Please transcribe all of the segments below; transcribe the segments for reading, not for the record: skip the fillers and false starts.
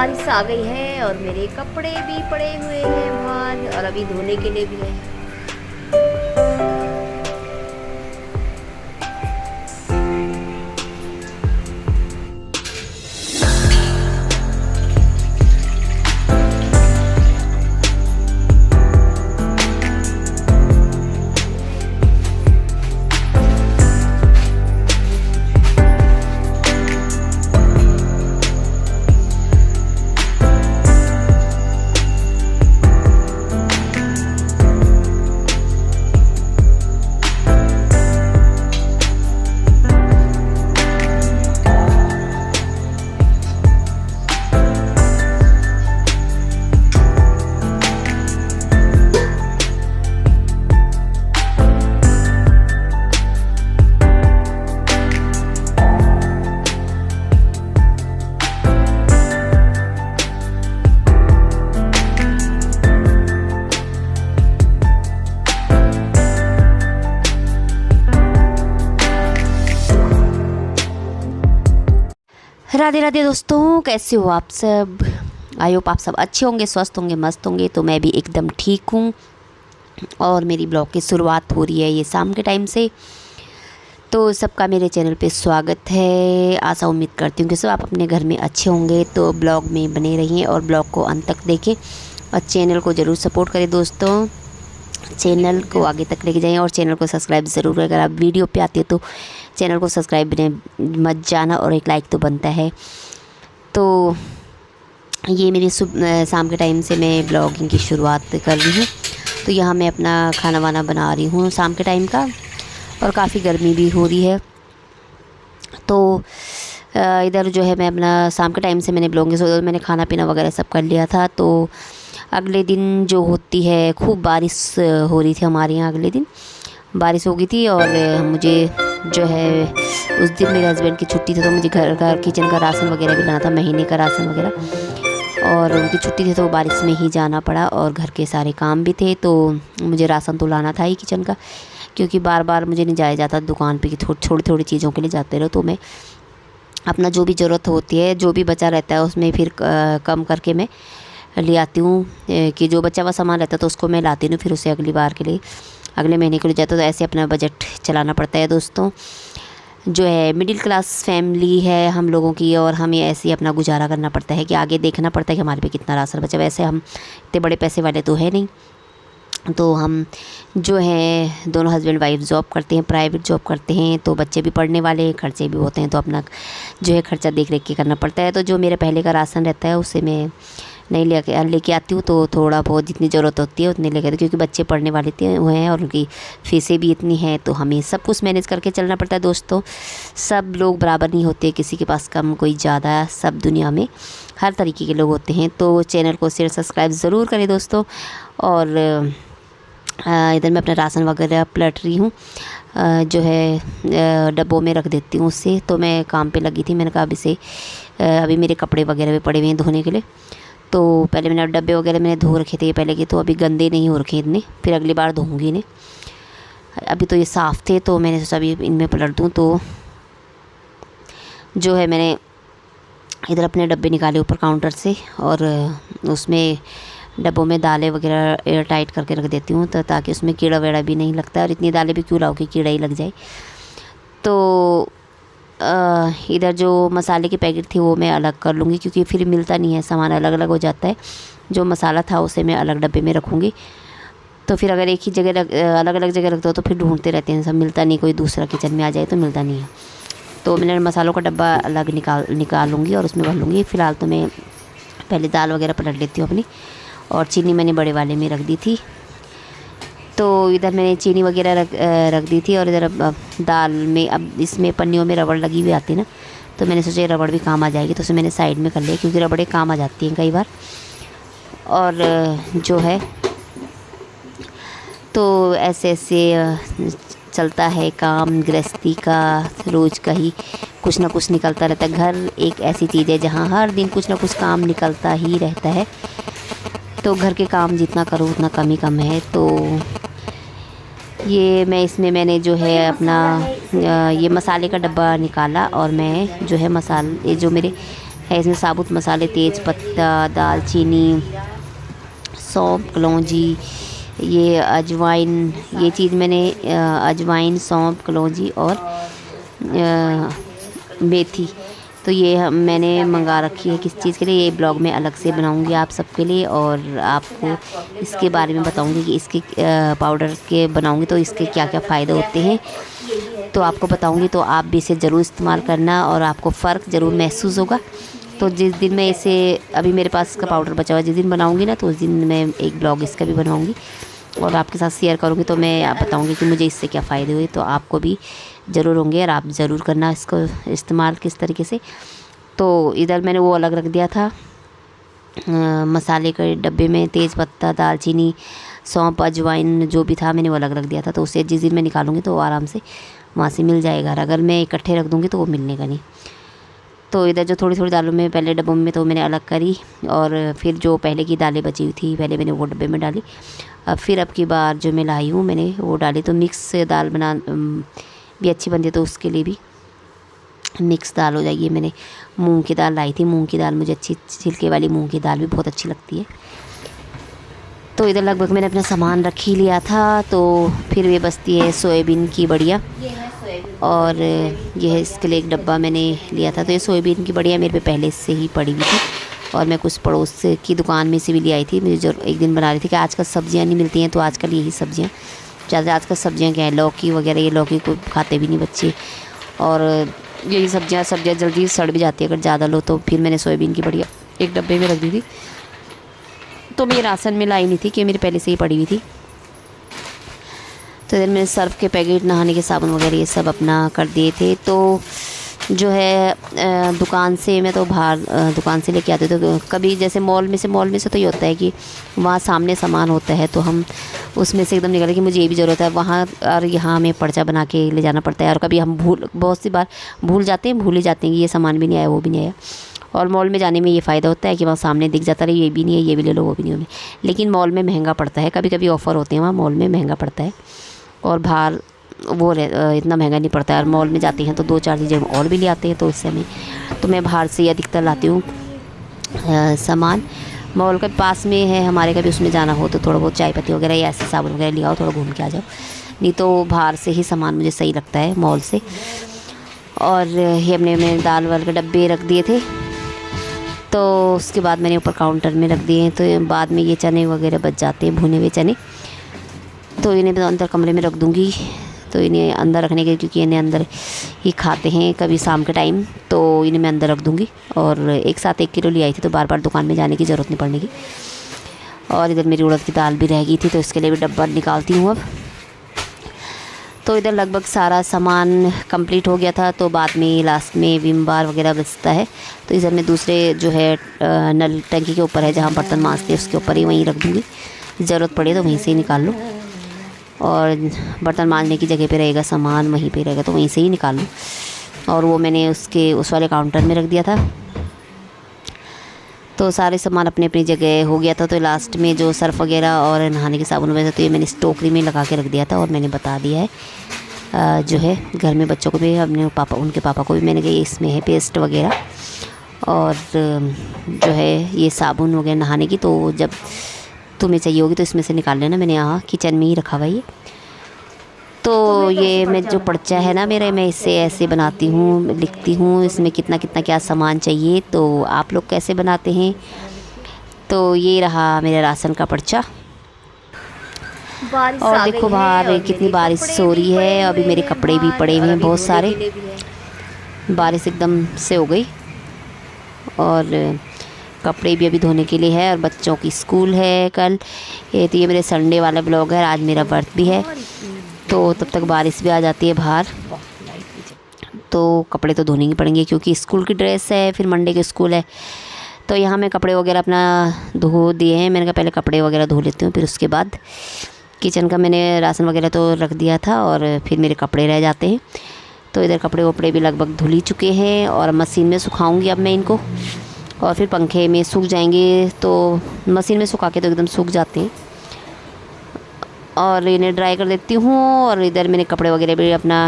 बारिश आ गई है और मेरे कपड़े भी पड़े हुए हैं बाहर और अभी धोने के लिए भी है। राधे राधे दोस्तों, कैसे हो आप सब। आई होप आप सब अच्छे होंगे, स्वस्थ होंगे, मस्त होंगे। तो मैं भी एकदम ठीक हूँ और मेरी ब्लॉग की शुरुआत हो रही है ये शाम के टाइम से। तो सबका मेरे चैनल पे स्वागत है। आशा उम्मीद करती हूँ कि सब आप अपने घर में अच्छे होंगे। तो ब्लॉग में बने रहिए और ब्लॉग को अंत तक देखें और चैनल को ज़रूर सपोर्ट करें दोस्तों। चैनल को आगे तक लेके जाएं और चैनल को सब्सक्राइब ज़रूर करें। अगर आप वीडियो पे आते हो तो चैनल को सब्सक्राइब मत जाना और एक लाइक तो बनता है। तो ये मेरी शाम के टाइम से मैं ब्लॉगिंग की शुरुआत कर रही हूँ। तो यहाँ मैं अपना खाना वाना बना रही हूँ शाम के टाइम का, और काफ़ी गर्मी भी हो रही है। तो इधर जो है मैं अपना शाम के टाइम से मैंने ब्लॉगिंग मैंने खाना पीना वगैरह सब कर लिया था। तो अगले दिन जो होती है खूब बारिश हो रही थी हमारे यहाँ। अगले दिन बारिश हो गई थी और मुझे जो है उस दिन मेरे हस्बैंड की छुट्टी थी, तो मुझे घर का किचन का राशन वगैरह भी लाना था, महीने का राशन वगैरह। और उनकी छुट्टी थी तो बारिश में ही जाना पड़ा और घर के सारे काम भी थे। तो मुझे राशन तो लाना था ही किचन का, क्योंकि बार बार मुझे नहीं जाया जाता दुकान पे कि थोड़ी थोड़ी चीज़ों के लिए जाते रहो। तो मैं अपना जो भी ज़रूरत होती है, जो भी बचा रहता है उसमें फिर कम करके मैं ले आती हूँ। कि जो बचा हुआ सामान रहता है तो उसको मैं लाती हूँ, फिर उसे अगली बार के लिए अगले महीने के लिए जाता। तो ऐसे अपना बजट चलाना पड़ता है दोस्तों। जो है मिडिल क्लास फैमिली है हम लोगों की, और हमें ऐसे ही अपना गुजारा करना पड़ता है कि आगे देखना पड़ता है कि हमारे पे कितना राशन बचा। वैसे हम इतने बड़े पैसे वाले तो है नहीं। तो हम जो है दोनों हस्बैंड वाइफ जॉब करते हैं, प्राइवेट जॉब करते हैं। तो बच्चे भी पढ़ने वाले, खर्चे भी होते हैं, तो अपना जो है खर्चा देख रेख के करना पड़ता है। तो जो मेरे पहले का राशन रहता है उसे मैं नहीं लेके आती हूँ। तो थोड़ा बहुत जितनी ज़रूरत होती है उतनी लेके आती हूँ, क्योंकि बच्चे पढ़ने वाले हुए हैं और उनकी फ़ीसें भी इतनी हैं। तो हमें सब कुछ मैनेज करके चलना पड़ता है दोस्तों। सब लोग बराबर नहीं होते, किसी के पास कम कोई ज़्यादा, सब दुनिया में हर तरीके के लोग होते हैं। तो चैनल को शेयर सब्सक्राइब ज़रूर करें दोस्तों। और इधर मैं अपना राशन वगैरह पलट रही हूँ, जो है डब्बों में रख देती हूँ उससे। तो मैं काम पे लगी थी, मैंने कहा अभी मेरे कपड़े वगैरह भी पड़े हुए हैं धोने के लिए। तो पहले मैंने डब्बे वगैरह मैंने धो रखे थे पहले के, तो अभी गंदे नहीं हो रखे इतने, फिर अगली बार धोऊंगी इन्हें। अभी तो ये साफ़ थे तो मैंने सोचा अभी इनमें पलट दूँ। तो जो है मैंने इधर अपने डब्बे निकाले ऊपर काउंटर से, और उसमें डब्बों में दालें वगैरह एयर टाइट करके रख देती हूँ, तो ताकि उसमें कीड़ा वेड़ा भी नहीं लगता। और इतनी दालें भी क्यों लाओ कि कीड़ा ही लग जाए। तो इधर जो मसाले के पैकेट थी वो मैं अलग कर लूँगी, क्योंकि फिर मिलता नहीं है, सामान अलग अलग हो जाता है। जो मसाला था उसे मैं अलग डब्बे में रखूँगी। तो फिर अगर एक ही जगह अलग अलग जगह रख दो तो फिर ढूंढते रहते हैं, सब मिलता नहीं, कोई दूसरा किचन में आ जाए तो मिलता नहीं है। तो मैंने मसालों का डब्बा अलग निकाल लूँगी और उसमें भर लूँगी। फ़िलहाल तो मैं पहले दाल वगैरह पलट लेती हूँ अपनी, और चीनी मैंने बड़े वाले में रख दी थी। तो इधर मैंने चीनी वगैरह रख दी थी। और इधर दाल में अब इसमें पन्नियों में रबड़ लगी हुई आती ना, तो मैंने सोचा रबड़ भी काम आ जाएगी, तो उसे मैंने साइड में कर लिया, क्योंकि रबड़े काम आ जाती हैं कई बार। और जो है तो ऐसे ऐसे चलता है काम गृहस्थी का, रोज़ का ही कुछ ना कुछ निकलता रहता है। घर एक ऐसी चीज़ है जहाँ हर दिन कुछ ना कुछ काम निकलता ही रहता है। तो घर के काम जितना करो उतना कम है। तो ये मैंने जो है अपना ये मसाले का डब्बा निकाला, और मैं जो है ये जो मेरे है। इसमें साबुत मसाले, तेज पत्ता, दालचीनी, सौंफ, कलौंजी, ये अजवाइन, ये चीज़ मैंने अजवाइन, सौंफ, कलौंजी और मेथी, तो ये मैंने मंगा रखी है। किस चीज़ के लिए, ये ब्लॉग में अलग से बनाऊंगी आप सबके लिए, और आपको इसके बारे में बताऊंगी कि इसके पाउडर के बनाऊंगी तो इसके क्या क्या फ़ायदे होते हैं, तो आपको बताऊंगी। तो आप भी इसे ज़रूर इस्तेमाल करना और आपको फ़र्क ज़रूर महसूस होगा। तो जिस दिन मैं इसे, अभी मेरे पास इसका पाउडर बचा हुआ है, जिस दिन बनाऊंगी ना तो उस दिन मैं एक ब्लॉग इसका भी बनाऊंगी और आपके साथ शेयर करूंगी। तो मैं आप बताऊंगी कि मुझे इससे क्या फ़ायदे हुए, तो आपको भी ज़रूर होंगे और आप ज़रूर करना इसको इस्तेमाल किस तरीके से। तो इधर मैंने वो अलग रख दिया था मसाले के डब्बे में, तेज़ पत्ता, दालचीनी, सौंफ, अजवाइन जो भी था मैंने वो अलग रख दिया था। तो उसे जिस दिन मैं निकालूंगी तो आराम से वहाँ से मिल जाएगा, अगर मैं इकट्ठे रख दूँगी तो वो मिलने का नहीं। तो इधर जो थोड़ी थोड़ी दालों में पहले डब्बों में तो मैंने अलग करी, और फिर जो पहले की दालें बची हुई थी पहले मैंने वो डब्बे में डाली। फिर अब की बार जो मैं लाई हूँ मैंने वो डाली। तो मिक्स दाल बना भी अच्छी बनती है, तो उसके लिए भी मिक्स दाल हो जाएगी। मैंने मूंग की दाल लाई थी, मूंग की दाल मुझे अच्छी, छिलके वाली मूंग की दाल भी बहुत अच्छी लगती है। तो इधर लगभग मैंने अपना सामान रख ही लिया था। तो फिर ये बचती है सोयाबीन की बड़िया, और ये है इसके लिए एक डब्बा मैंने लिया था। तो ये सोयाबीन की बड़िया मेरे पे पहले से ही पड़ी हुई थी, और मैं कुछ पड़ोस की दुकान में से भी ले आई थी। मुझे जो एक दिन बना रही थी कि आजकल सब्जियां नहीं मिलती हैं, तो आजकल यही सब्जियां ज़्यादा, आजकल सब्जियां क्या है, लौकी वगैरह, ये लौकी को खाते भी नहीं बच्चे, और यही सब्जियां जल्दी सड़ भी जाती है अगर ज़्यादा लो। तो फिर मैंने सोयाबीन की बड़िया एक डब्बे में रख दी थी। तो मैं राशन में लाई नहीं थी कि मेरी पहले से ही पड़ी हुई थी। तो इधर मैंने सर्फ के पैकेट, नहाने के साबुन वगैरह ये सब अपना कर दिए थे। तो जो है दुकान से मैं तो बाहर दुकान से लेके आते थे। तो कभी जैसे मॉल में से तो ये होता है कि वहाँ सामने सामान होता है, तो हम उसमें से एकदम निकले कि मुझे ये भी ज़रूरत है वहाँ, और यहाँ हमें पर्चा बना के ले जाना पड़ता है। और कभी हम बहुत सी बार भूल ही जाते हैं कि ये सामान भी नहीं आया, वो भी नहीं आया। और मॉल में जाने में ये फ़ायदा होता है कि वहाँ सामने दिख जाता है ये भी नहीं है, ये भी ले लो, वो भी नहीं है। लेकिन मॉल में महंगा पड़ता है, कभी कभी ऑफ़र होते हैं वहाँ मॉल में महंगा पड़ता है, और बाहर वो इतना महंगा नहीं पड़ता है। और मॉल में जाते हैं तो 2-4 चीज़ें और भी ले आते हैं, तो इससे मैं बाहर से अधिकतर लाती हूँ सामान। मॉल के पास में है हमारे, कभी उसमें जाना हो तो थोड़ा बहुत चाय पत्ती वगैरह या ऐसे साबुन वगैरह ले आओ, थोड़ा घूम के आ जाओ। नहीं तो बाहर से ही सामान मुझे सही लगता है मॉल से। और ये मैंने दाल वाल के डब्बे रख दिए थे, तो उसके बाद मैंने ऊपर काउंटर में रख दिए हैं। तो बाद में ये चने वगैरह बच जाते हैं, भुने हुए चने, तो इन्हें अंदर कमरे में रख दूँगी। तो इन्हें अंदर रखने के, क्योंकि इन्हें अंदर ही खाते हैं कभी शाम के टाइम, तो इन्हें मैं अंदर रख दूँगी। और एक साथ 1 किलो ले आई थी, तो बार बार दुकान में जाने की ज़रूरत नहीं पड़ने की। और इधर मेरी उड़द की दाल भी रह गई थी, तो इसके लिए भी डब्बा निकालती हूँ अब। तो इधर लगभग सारा सामान कंप्लीट हो गया था। तो बाद में लास्ट में विम बार वगैरह बचता है, तो इधर मैं दूसरे जो है नल टंकी के ऊपर है जहाँ बर्तन मांजते हैं उसके ऊपर ही वहीं रख दूँगी, ज़रूरत पड़े तो वहीं से ही निकाल लो। और बर्तन मांजने की जगह पे रहेगा सामान, वहीं पे रहेगा, तो वहीं से ही निकाल लो। और वो मैंने उस वाले काउंटर में रख दिया था। तो सारे सामान अपनी अपनी जगह हो गया था। तो लास्ट में जो सर्फ वगैरह और नहाने के साबुन वगैरह, तो ये मैंने इस टोकरी में लगा के रख दिया था। और मैंने बता दिया है जो है घर में बच्चों को भी, अपने उनके पापा को भी मैंने कहा इसमें है पेस्ट वगैरह, और जो है ये साबुन वगैरह नहाने की, तो जब तुम्हें चाहिए होगी तो इसमें से निकाल लेना। मैंने यहाँ किचन में ही रखा हुआ ये। तो ये मैं जो पर्चा है ना मेरा, मैं इसे ऐसे बनाती हूँ, लिखती हूँ इसमें कितना कितना क्या सामान चाहिए, तो आप लोग कैसे बनाते हैं। तो ये रहा मेरा राशन का पर्चा। और देखो बाहर कितनी बारिश हो रही है, अभी मेरे कपड़े भी पड़े हुए हैं बहुत सारे, बारिश एकदम से हो गई। और कपड़े भी अभी धोने के लिए है, और बच्चों की स्कूल है कल। तो ये मेरे संडे वाला ब्लॉग है, आज मेरा बर्थ भी है, तो तब तक बारिश भी आ जाती है बाहर, तो कपड़े तो धोने ही पड़ेंगे क्योंकि स्कूल की ड्रेस है, फिर मंडे के स्कूल है। तो यहाँ मैं कपड़े वगैरह अपना धो दिए हैं। मैंने कहा पहले कपड़े वगैरह धो लेती हूँ, फिर उसके बाद किचन का मैंने राशन वगैरह तो रख दिया था, और फिर मेरे कपड़े रह जाते हैं। तो इधर कपड़े वपड़े भी लगभग धुल ही चुके हैं, और मशीन में सुखाऊँगी अब मैं इनको, और फिर पंखे में सूख जाएंगे। तो मशीन में सुखा के तो एकदम सूख जाते हैं, और इन्हें ड्राई कर देती हूँ। और इधर मैंने कपड़े वगैरह भी अपना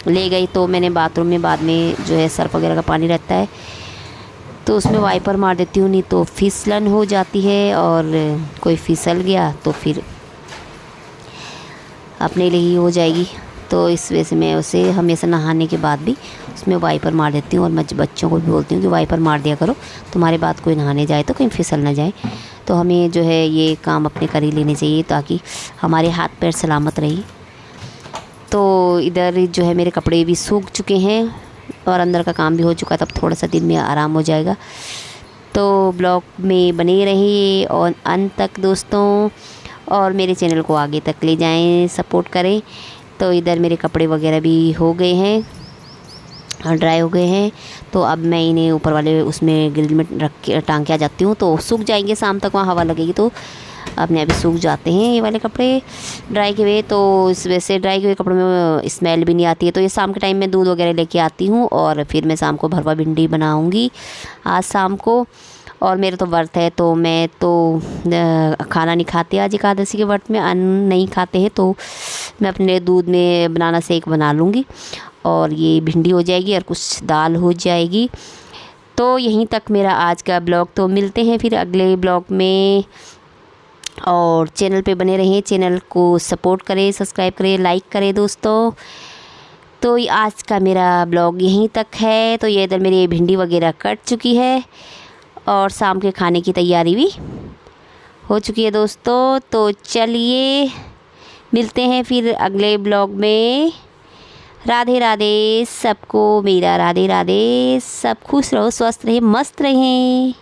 ले गई। तो मैंने बाथरूम में बाद में जो है सर्फ वगैरह का पानी रहता है, तो उसमें वाइपर मार देती हूँ, नहीं तो फिसलन हो जाती है और कोई फिसल गया तो फिर अपने लिए ही हो जाएगी। तो इस वजह से मैं उसे हमेशा नहाने के बाद भी उसमें वाइपर मार देती हूँ और मैं बच्चों को भी बोलती हूँ कि वाइपर मार दिया करो, तुम्हारे बाद कोई नहाने जाए तो कहीं फिसल ना जाए। तो हमें जो है ये काम अपने कर ही लेने चाहिए ताकि हमारे हाथ पैर सलामत रहे। तो इधर जो है मेरे कपड़े भी सूख चुके हैं और अंदर का काम भी हो चुका है, तब थोड़ा सा दिन में आराम हो जाएगा। तो ब्लॉग में बने रहिए और अंत तक दोस्तों, और मेरे चैनल को आगे तक ले जाएं, सपोर्ट करें। तो इधर मेरे कपड़े वगैरह भी हो गए हैं और ड्राई हो गए हैं। तो अब मैं इन्हें ऊपर वाले उसमें ग्रिल में रख के टांग के आ जाती हूँ, तो सूख जाएंगे, शाम तक वहाँ हवा लगेगी तो अपने आप ही सूख जाते हैं ये वाले कपड़े ड्राई के हुए। तो इस वजह से ड्राई के हुए कपड़ों में स्मेल भी नहीं आती है। तो ये शाम के टाइम में दूध वगैरह लेके आती हूँ और फिर मैं शाम को भरवा भिंडी बनाऊँगी आज शाम को। और मेरा तो व्रत है तो मैं तो खाना नहीं खाती आज एकादशी के व्रत में, अन्न नहीं खाते हैं, तो मैं अपने लिए दूध में बनाना शेक बना लूँगी और ये भिंडी हो जाएगी और कुछ दाल हो जाएगी। तो यहीं तक मेरा आज का ब्लॉग। तो मिलते हैं फिर अगले ब्लॉग में और चैनल पे बने रहें, चैनल को सपोर्ट करें, सब्सक्राइब करें, लाइक करें दोस्तों। तो ये आज का मेरा ब्लॉग यहीं तक है। तो ये इधर मेरी भिंडी वगैरह कट चुकी है और शाम के खाने की तैयारी भी हो चुकी है दोस्तों। तो चलिए मिलते हैं फिर अगले ब्लॉग में। राधे राधे सबको मेरा, राधे राधे, सब खुश रहो, स्वस्थ रहे, मस्त रहें।